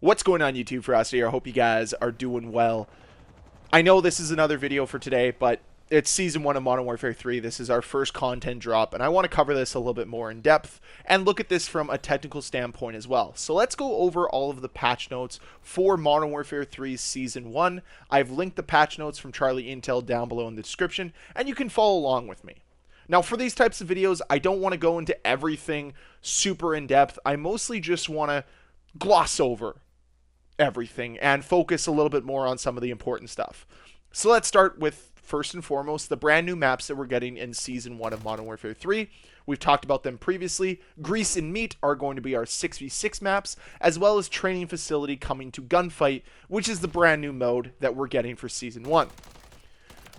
What's going on, YouTube? Ferocity. I hope you guys are doing well. I know this is another video for today, but it's Season 1 of Modern Warfare 3. This is our first content drop, and I want to cover this a little bit more in depth and look at this from a technical standpoint as well. So let's go over all of the patch notes for Modern Warfare 3 Season 1. I've linked the patch notes from Charlie Intel down below in the description, and you can follow along with me. Now, for these types of videos, I don't want to go into everything super in depth. I mostly just want to gloss over everything and focus a little bit more on some of the important stuff. So let's start with, first and foremost, the brand new maps that we're getting in Season 1 of Modern Warfare 3. We've talked about them previously. Grease and Meat are going to be our 6v6 maps, as well as Training Facility coming to Gunfight, which is the brand new mode that we're getting for Season 1.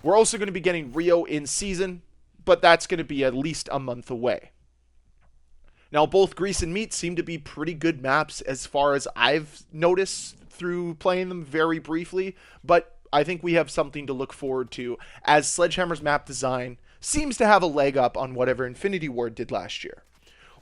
We're also going to be getting Rio in Season, but that's going to be at least a month away. Now, both Grease and Meat seem to be pretty good maps as far as I've noticed through playing them very briefly, but I think we have something to look forward to, as Sledgehammer's map design seems to have a leg up on whatever Infinity Ward did last year.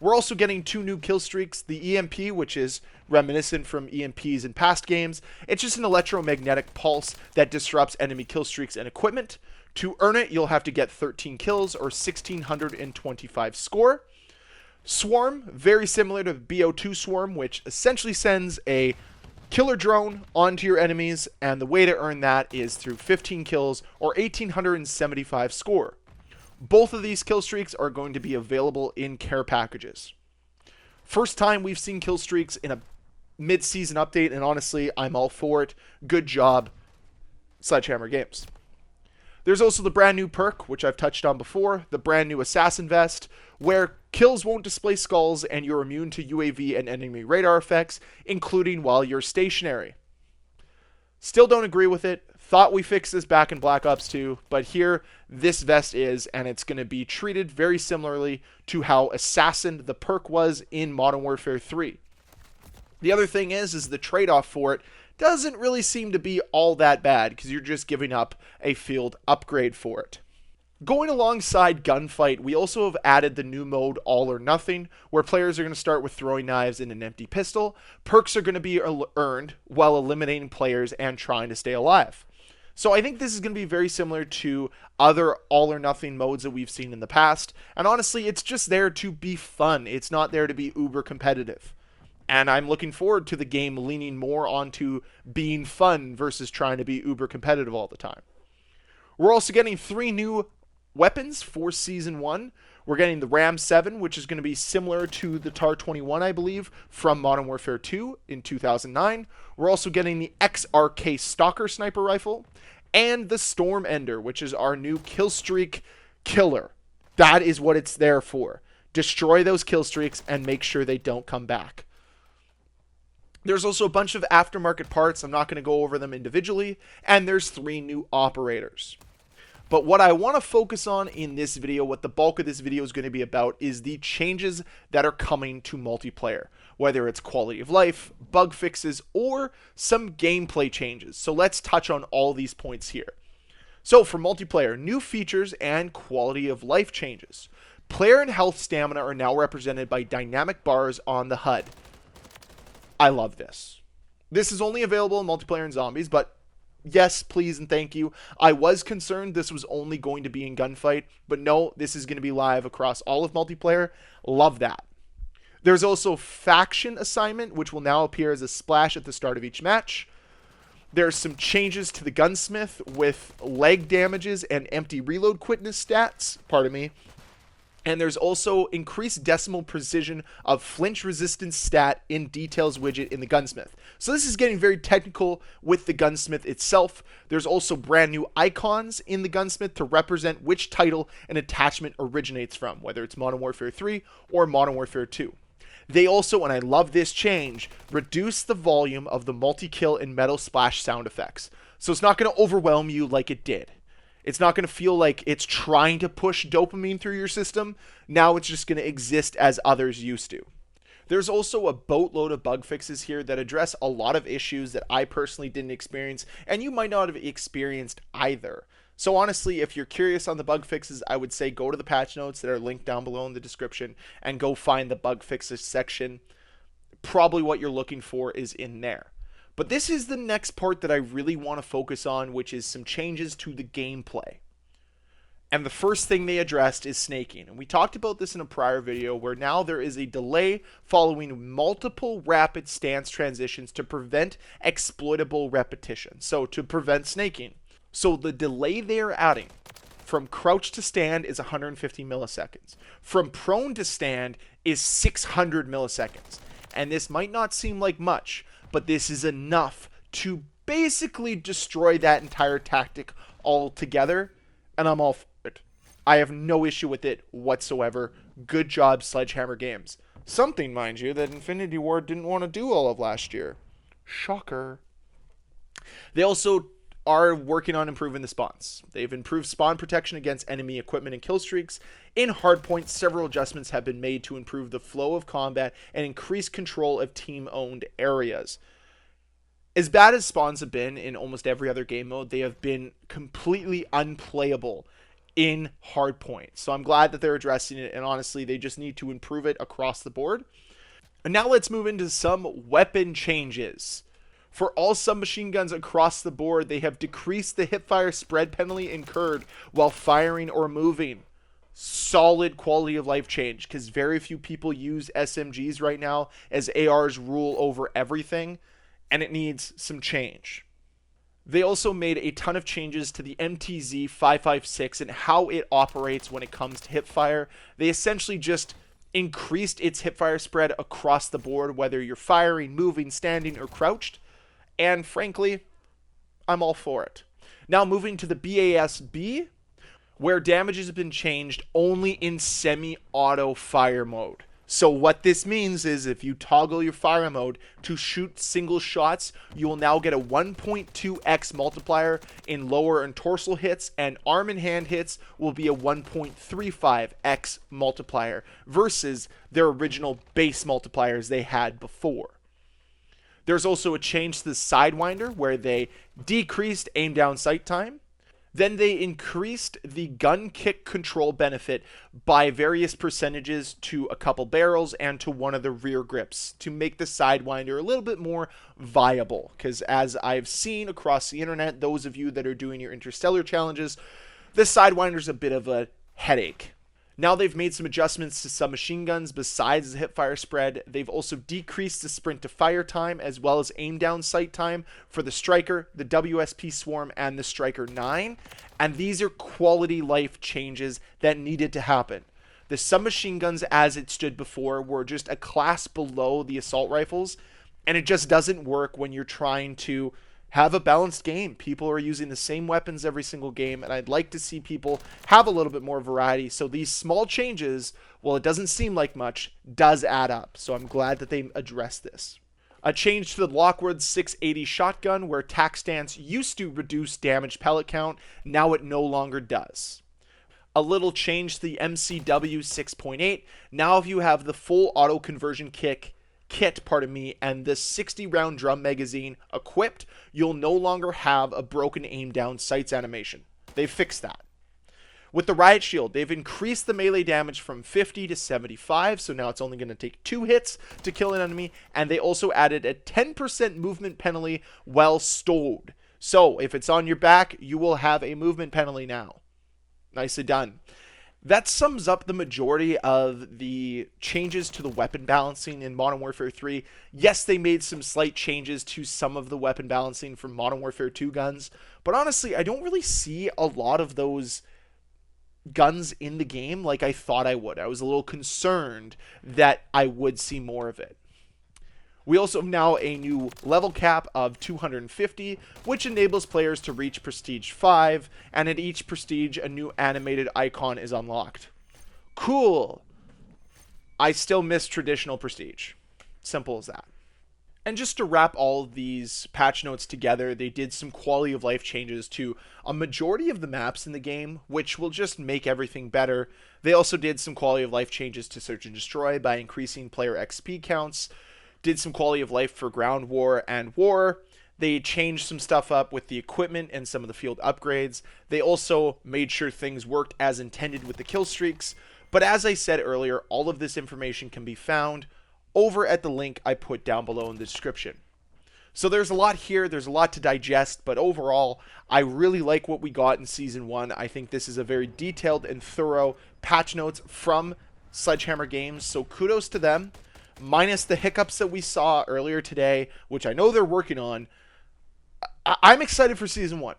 We're also getting two new kill streaks, the EMP, which is reminiscent from EMPs in past games. It's just an electromagnetic pulse that disrupts enemy kill streaks and equipment. To earn it, you'll have to get 13 kills or 1,625 score. Swarm, very similar to BO2 Swarm, which essentially sends a killer drone onto your enemies, and the way to earn that is through 15 kills or 1,875 score. Both of these kill streaks are going to be available in care packages. First time we've seen kill streaks in a mid-season update, and honestly, I'm all for it. Good job, Sledgehammer Games. There's also the brand new perk, which I've touched on before, the brand new Assassin Vest, where kills won't display skulls and you're immune to UAV and enemy radar effects, including while you're stationary. Still don't agree with it. Thought we fixed this back in Black Ops 2, but here this vest is, and it's going to be treated very similarly to how Assassin, the perk, was in Modern Warfare 3. The other thing is the trade-off for it doesn't really seem to be all that bad, because you're just giving up a field upgrade for it. Going alongside Gunfight, we also have added the new mode All or Nothing, where players are going to start with throwing knives and an empty pistol. Perks are going to be earned while eliminating players and trying to stay alive. So I think this is going to be very similar to other All or Nothing modes that we've seen in the past, and honestly, it's just there to be fun. It's not there to be uber competitive. And I'm looking forward to the game leaning more onto being fun versus trying to be uber competitive all the time. We're also getting 3 new weapons for Season 1. We're getting the Ram 7, which is going to be similar to the TAR 21, I believe, from Modern Warfare 2 in 2009. We're also getting the XRK Stalker Sniper Rifle and the Storm Ender, which is our new kill streak killer. That is what it's there for. Destroy those kill streaks and make sure they don't come back. There's also a bunch of aftermarket parts. I'm not going to go over them individually. And there's 3 new operators. But what I want to focus on in this video, what the bulk of this video is going to be about, is the changes that are coming to multiplayer. Whether it's quality of life, bug fixes, or some gameplay changes. So let's touch on all these points here. So for multiplayer, new features and quality of life changes. Player and health stamina are now represented by dynamic bars on the HUD. I love this. This is only available in multiplayer and zombies, but yes, please and thank you. I was concerned this was only going to be in Gunfight, but no, this is going to be live across all of multiplayer. Love that. There's also Faction Assignment, which will now appear as a splash at the start of each match. There's some changes to the Gunsmith with leg damages and empty reload quickness stats. Pardon me. And there's also increased decimal precision of flinch resistance stat in details widget in the Gunsmith. So this is getting very technical with the Gunsmith itself. There's also brand new icons in the Gunsmith to represent which title an attachment originates from, whether it's Modern Warfare 3 or Modern Warfare 2. They also, and I love this change, reduce the volume of the multi-kill and metal splash sound effects. So it's not going to overwhelm you like it did. It's not going to feel like it's trying to push dopamine through your system. Now it's just going to exist as others used to. There's also a boatload of bug fixes here that address a lot of issues that I personally didn't experience, and you might not have experienced either. So honestly, if you're curious on the bug fixes, I would say go to the patch notes that are linked down below in the description and go find the bug fixes section. probably what you're looking for is in there. But this is the next part that I really want to focus on, which is some changes to the gameplay. And the first thing they addressed is snaking. And we talked about this in a prior video where now there is a delay following multiple rapid stance transitions to prevent exploitable repetition. So to prevent snaking. So the delay they're adding from crouch to stand is 150 milliseconds. From prone to stand is 600 milliseconds. And this might not seem like much, but this is enough to basically destroy that entire tactic altogether. And I'm all for it. I have no issue with it whatsoever. Good job, Sledgehammer Games. Something, mind you, that Infinity Ward didn't want to do all of last year. Shocker. They also are working on improving the spawns. They've improved spawn protection against enemy equipment and kill streaks. In Hardpoint, several adjustments have been made to improve the flow of combat and increase control of team-owned areas. As bad as spawns have been in almost every other game mode, they have been completely unplayable in Hardpoint. So I'm glad that they're addressing it, and honestly, they just need to improve it across the board. And now let's move into some weapon changes. For all submachine guns across the board, they have decreased the hipfire spread penalty incurred while firing or moving. Solid quality of life change, because very few people use SMGs right now as ARs rule over everything, and it needs some change. They also made a ton of changes to the MTZ 556 and how it operates when it comes to hipfire. They essentially just increased its hipfire spread across the board, whether you're firing, moving, standing, or crouched. And frankly, I'm all for it. Now moving to the BASB, where damages have been changed only in semi-auto fire mode. So what this means is if you toggle your fire mode to shoot single shots, you will now get a 1.2x multiplier in lower and dorsal hits, and arm and hand hits will be a 1.35x multiplier versus their original base multipliers they had before. There's also a change to the Sidewinder where they decreased aim down sight time. Then they increased the gun kick control benefit by various percentages to a couple barrels and to one of the rear grips to make the Sidewinder a little bit more viable. Because as I've seen across the internet, those of you that are doing your Interstellar challenges, the Sidewinder's a bit of a headache. Now they've made some adjustments to submachine guns besides the hipfire spread. They've also decreased the sprint to fire time as well as aim down sight time for the Striker, the WSP Swarm, and the Striker 9. And these are quality life changes that needed to happen. The submachine guns as it stood before were just a class below the assault rifles, and it just doesn't work when you're trying to have a balanced game. People are using the same weapons every single game, and I'd like to see people have a little bit more variety. So these small changes, while it doesn't seem like much, does add up. So I'm glad that they addressed this. A change to the Lockwood 680 shotgun, where tac stance used to reduce damage pellet count, now it no longer does. A little change to the MCW 6.8. Now if you have the full auto conversion kit, and the 60 round drum magazine equipped, you'll no longer have a broken aim down sights animation. They've fixed that. With the riot shield, they've increased the melee damage from 50 to 75, so now it's only going to take 2 hits to kill an enemy, and they also added a 10% movement penalty while stowed. So if it's on your back, you will have a movement penalty now. Nicely done. That sums up the majority of the changes to the weapon balancing in Modern Warfare 3. Yes, they made some slight changes to some of the weapon balancing from Modern Warfare 2 guns, but honestly, I don't really see a lot of those guns in the game like I thought I would. I was a little concerned that I would see more of it. We also have now a new level cap of 250, which enables players to reach Prestige 5, and at each Prestige, a new animated icon is unlocked. Cool! I still miss traditional Prestige. Simple as that. And just to wrap all of these patch notes together, they did some quality of life changes to a majority of the maps in the game, which will just make everything better. They also did some quality of life changes to Search and Destroy by increasing player XP counts, did some quality of life for ground war and war. They changed some stuff up with the equipment and some of the field upgrades. They also made sure things worked as intended with the kill streaks. But as I said earlier, all of this information can be found over at the link I put down below in the description. So there's a lot here, there's a lot to digest, but overall, I really like what we got in Season 1. I think this is a very detailed and thorough patch notes from Sledgehammer Games, so kudos to them. Minus the hiccups that we saw earlier today, which I know they're working on, I'm excited for Season 1.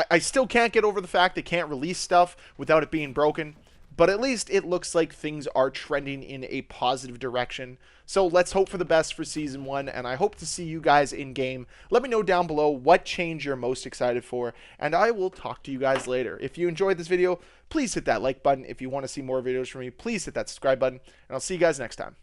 I still can't get over the fact they can't release stuff without it being broken, but at least it looks like things are trending in a positive direction. So let's hope for the best for Season 1, and I hope to see you guys in-game. Let me know down below what change you're most excited for, and I will talk to you guys later. If you enjoyed this video, please hit that like button. If you want to see more videos from me, please hit that subscribe button, and I'll see you guys next time.